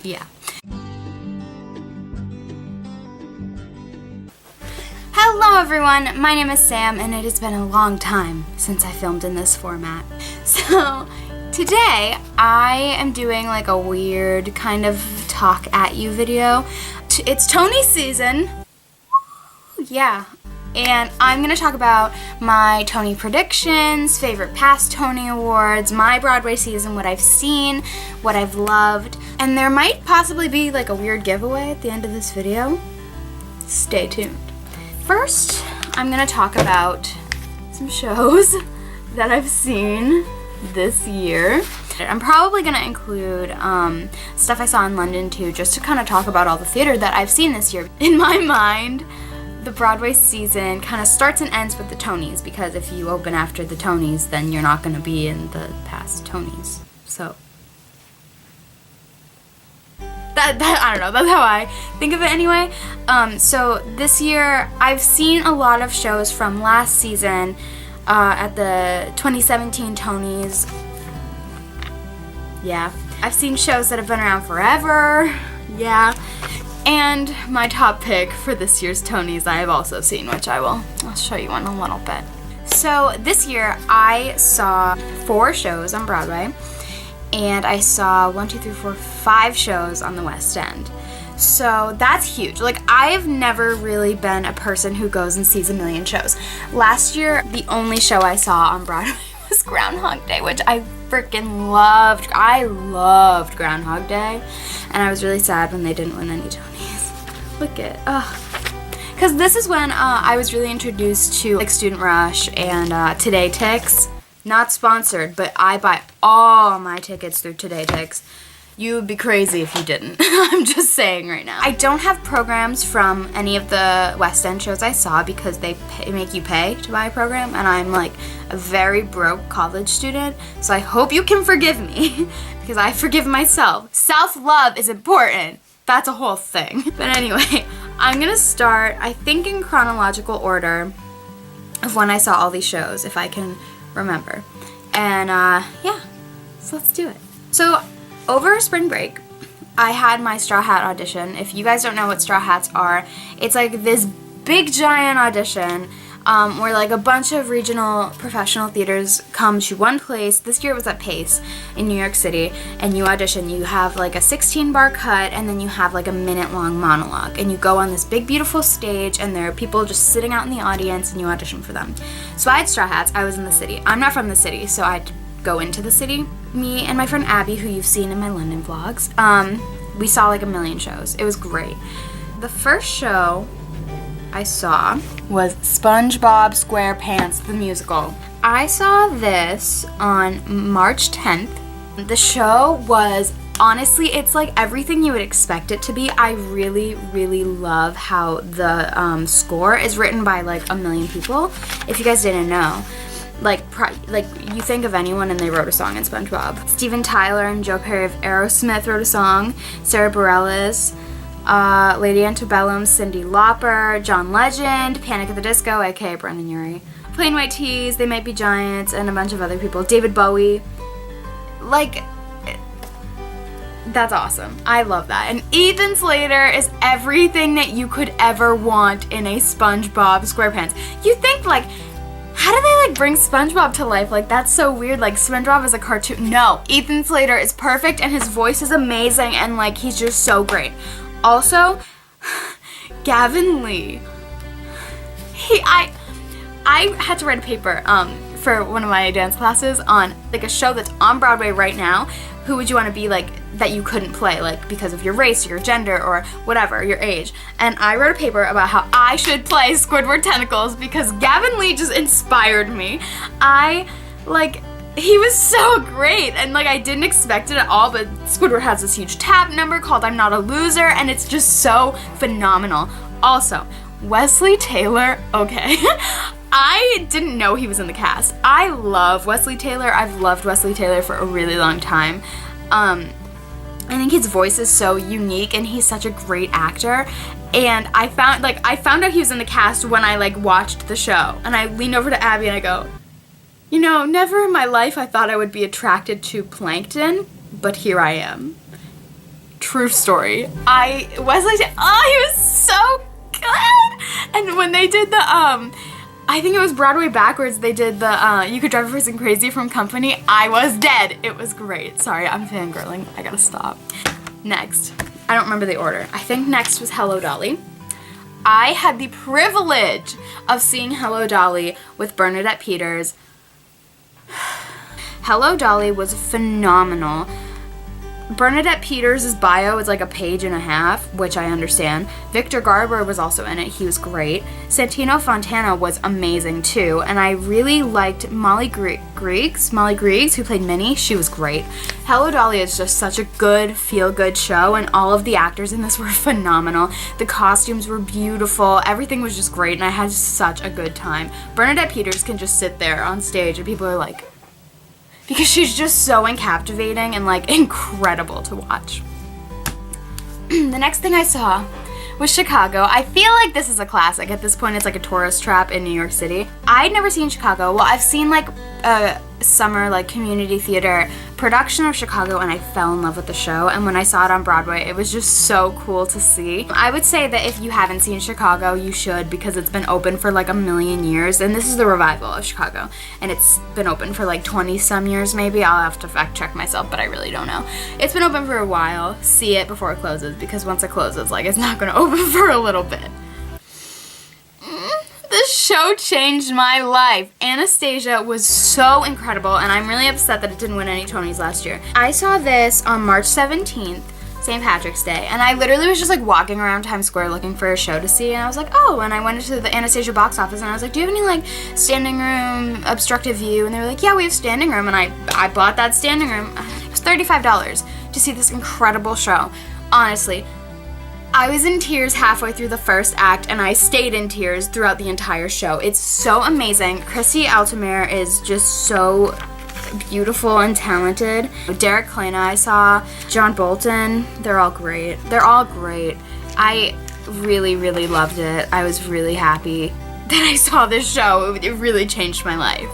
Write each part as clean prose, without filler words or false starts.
yeah. Hello everyone, my name is Sam and it has been a long time since I filmed in this format. So today I am doing like a weird kind of talk at you video. It's Tony season, yeah, and I'm going to talk about my Tony predictions, favorite past Tony awards, my Broadway season, what I've seen, what I've loved, and there might possibly be like a weird giveaway at the end of this video. Stay tuned. First, I'm going to talk about some shows that I've seen this year. I'm probably going to include stuff I saw in London too, just to kind of talk about all the theater that I've seen this year. In my mind, the Broadway season kind of starts and ends with the Tonys, because if you open after the Tonys, then you're not going to be in the past Tonys. So I don't know, that's how I think of it anyway. So this year, I've seen a lot of shows from last season at the 2017 Tonys. Yeah. I've seen shows that have been around forever. Yeah. And my top pick for this year's Tonys I have also seen, which I'll show you in a little bit. So this year, I saw 4 shows on Broadway. And I saw 5 shows on the West End. So that's huge. Like, I've never really been a person who goes and sees a million shows. Last year, the only show I saw on Broadway was Groundhog Day, which I freaking loved. I loved Groundhog Day. And I was really sad when they didn't win any Tonys. Look at, because this is when I was really introduced to like Student Rush and Today Tix. Not sponsored, but I buy all my tickets through Today Tix. You would be crazy if you didn't. I'm just saying right now. I don't have programs from any of the West End shows I saw because they make you pay to buy a program, and I'm like a very broke college student, so I hope you can forgive me because I forgive myself. Self-love is important. That's a whole thing. But anyway, I'm gonna start, I think, in chronological order of when I saw all these shows, if I can remember. And yeah, so let's do it. So over spring break, I had my Straw Hat audition. If you guys don't know what Straw Hats are, it's like this big giant audition where like a bunch of regional professional theaters come to one place. This year it was at Pace in New York City, and you audition. You have like a 16-bar cut, and then you have like a minute-long monologue, and you go on this big beautiful stage, and there are people just sitting out in the audience, and you audition for them. So I had Straw Hats. I was in the city. I'm not from the city, so I had to go into the city. Me and my friend Abby, who you've seen in my London vlogs, we saw like a million shows. It was great. The first show I saw was SpongeBob SquarePants the musical. I saw this on March 10th. The show was, honestly, it's like everything you would expect it to be. I really, really love how the score is written by like a million people. If you guys didn't know, like you think of anyone and they wrote a song in SpongeBob. Steven Tyler and Joe Perry of Aerosmith wrote a song. Sarah Bareilles, Lady Antebellum, Cyndi Lauper, John Legend, Panic at the Disco, aka Brendan Urie, Plain White Tees, They Might Be Giants, and a bunch of other people. David Bowie. Like, that's awesome. I love that. And Ethan Slater is everything that you could ever want in a SpongeBob SquarePants. You think, like, how do they like bring SpongeBob to life? Like, that's so weird. Like, SpongeBob is a cartoon. No, Ethan Slater is perfect, and his voice is amazing, and like he's just so great. Also, Gavin Lee. I had to write a paper for one of my dance classes on like a show that's on Broadway right now. Who would you want to be like that you couldn't play, like because of your race or your gender or whatever, your age? And I wrote a paper about how I should play Squidward Tentacles because Gavin Lee just inspired me. He was so great, and like I didn't expect it at all, but Squidward has this huge tap number called I'm Not a Loser, and it's just so phenomenal. Also, Wesley Taylor, okay. I didn't know he was in the cast. I love Wesley Taylor. I've loved Wesley Taylor for a really long time. I think his voice is so unique, and he's such a great actor. And I found out he was in the cast when I like watched the show, and I leaned over to Abby and I go, you know, never in my life I thought I would be attracted to plankton, but here I am. True story. Wesley, oh, he was so good! And when they did the, I think it was Broadway backwards, they did the, You Could Drive a Person Crazy from Company, I was dead. It was great. Sorry, I'm fangirling. I gotta stop. Next. I don't remember the order. I think next was Hello, Dolly. I had the privilege of seeing Hello, Dolly with Bernadette Peters. Hello, Dolly was phenomenal. Bernadette Peters' bio is like a page and a half, which I understand. Victor Garber was also in it. He was great. Santino Fontana was amazing too. And I really liked Molly Griggs, who played Minnie. She was great. Hello, Dolly is just such a good, feel-good show, and all of the actors in this were phenomenal. The costumes were beautiful. Everything was just great, and I had such a good time. Bernadette Peters can just sit there on stage, and people are like, because she's just so captivating and like incredible to watch. The next thing I saw was Chicago. I feel like this is a classic. At this point, it's like a tourist trap in New York City. I'd never seen Chicago. Well, I've seen like a summer like community theater production of Chicago, and I fell in love with the show. And when I saw it on Broadway, it was just so cool to see. I would say that if you haven't seen Chicago, you should, because it's been open for like a million years, and this is the revival of Chicago, and it's been open for like 20 some years maybe. I'll have to fact check myself, but I really don't know. It's been open for a while. See it before it closes, because once it closes, like, it's not gonna open for a little bit. This show changed my life. Anastasia was so incredible, and I'm really upset that it didn't win any Tonys last year. I saw this on March 17th, St. Patrick's Day, and I literally was just like walking around Times Square looking for a show to see, and I was like, oh, and I went into the Anastasia box office, and I was like, do you have any like standing room, obstructive view? And they were like, yeah, we have standing room, and I bought that standing room. It was $35 to see this incredible show. Honestly, I was in tears halfway through the first act, and I stayed in tears throughout the entire show. It's so amazing. Chrissy Altomare is just so beautiful and talented. Derek Klena I saw, John Bolton, they're all great. They're all great. I really, really loved it. I was really happy that I saw this show. It really changed my life.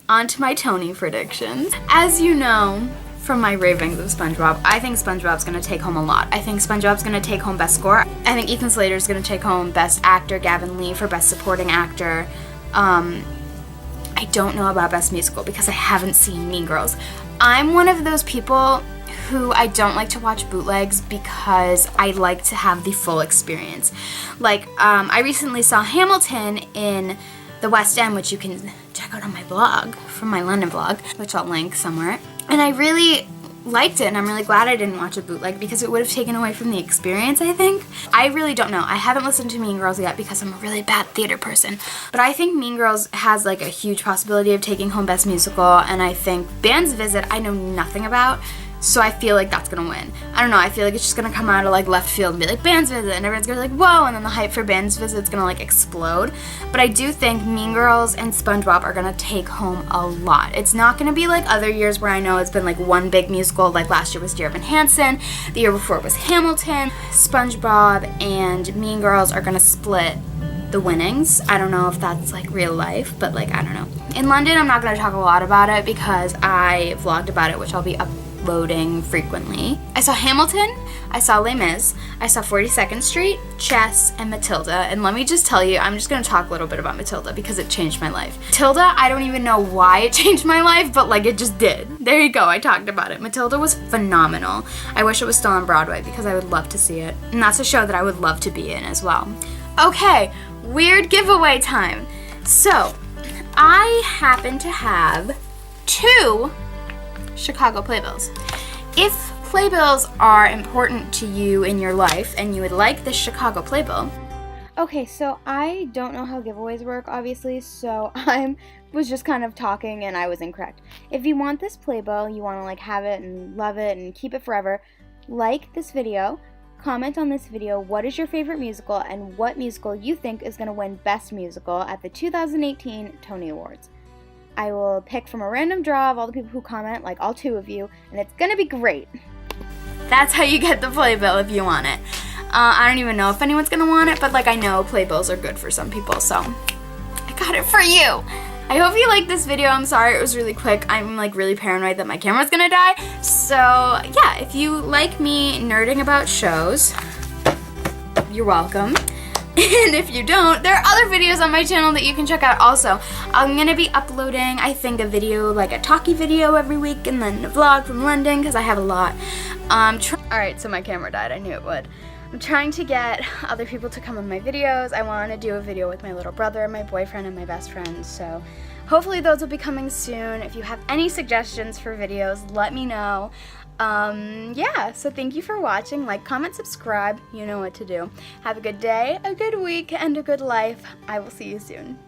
On to my Tony predictions. As you know, from my ravings of SpongeBob, I think SpongeBob's gonna take home a lot. I think SpongeBob's gonna take home Best Score. I think Ethan Slater's gonna take home Best Actor, Gavin Lee for Best Supporting Actor. I don't know about Best Musical because I haven't seen Mean Girls. I'm one of those people who I don't like to watch bootlegs because I like to have the full experience. Like, I recently saw Hamilton in the West End, which you can check out on my blog, from my London blog, which I'll link somewhere. And I really liked it, and I'm really glad I didn't watch a bootleg because it would have taken away from the experience, I think. I really don't know. I haven't listened to Mean Girls yet because I'm a really bad theater person. But I think Mean Girls has like a huge possibility of taking home Best Musical, and I think Band's Visit I know nothing about, so I feel like that's gonna win. I don't know, I feel like it's just gonna come out of like left field and be like Band's Visit, and everyone's gonna be like, whoa, and then the hype for Band's Visit is gonna like explode. But I do think Mean Girls and SpongeBob are gonna take home a lot. It's not gonna be like other years where I know it's been like one big musical, like last year was Dear Evan Hansen, the year before was Hamilton. SpongeBob and Mean Girls are gonna split the winnings. I don't know if that's like real life, but like, I don't know. In London, I'm not gonna talk a lot about it because I vlogged about it, which I'll be uploading frequently. I saw Hamilton, I saw Les Mis, I saw 42nd Street, Chess, and Matilda. And let me just tell you, I'm just gonna talk a little bit about Matilda because it changed my life. Matilda, I don't even know why it changed my life, but like it just did. There you go, I talked about it. Matilda was phenomenal. I wish it was still on Broadway because I would love to see it. And that's a show that I would love to be in as well. Okay, weird giveaway time. So, I happen to have 2 Chicago Playbills. If playbills are important to you in your life and you would like this Chicago Playbill. Okay, so I don't know how giveaways work, obviously, so I was just kind of talking and I was incorrect. If you want this playbill, you want to like have it and love it and keep it forever, like this video, comment on this video what is your favorite musical and what musical you think is going to win Best Musical at the 2018 Tony Awards. I will pick from a random draw of all the people who comment, like all 2 of you, and it's gonna be great. That's how you get the playbill if you want it. I don't even know if anyone's gonna want it, but like I know playbills are good for some people, so I got it for you. I hope you liked this video. I'm sorry it was really quick. I'm like really paranoid that my camera's gonna die. So yeah, if you like me nerding about shows, you're welcome. And if you don't, there are other videos on my channel that you can check out also. I'm gonna be uploading, I think, a video, like a talkie video every week, and then a vlog from London, because I have a lot. Alright, so my camera died. I knew it would. I'm trying to get other people to come on my videos. I want to do a video with my little brother, my boyfriend, and my best friend, so hopefully those will be coming soon. If you have any suggestions for videos, let me know. Yeah, so thank you for watching. Like, comment, subscribe. You know what to do. Have a good day, a good week, and a good life. I will see you soon.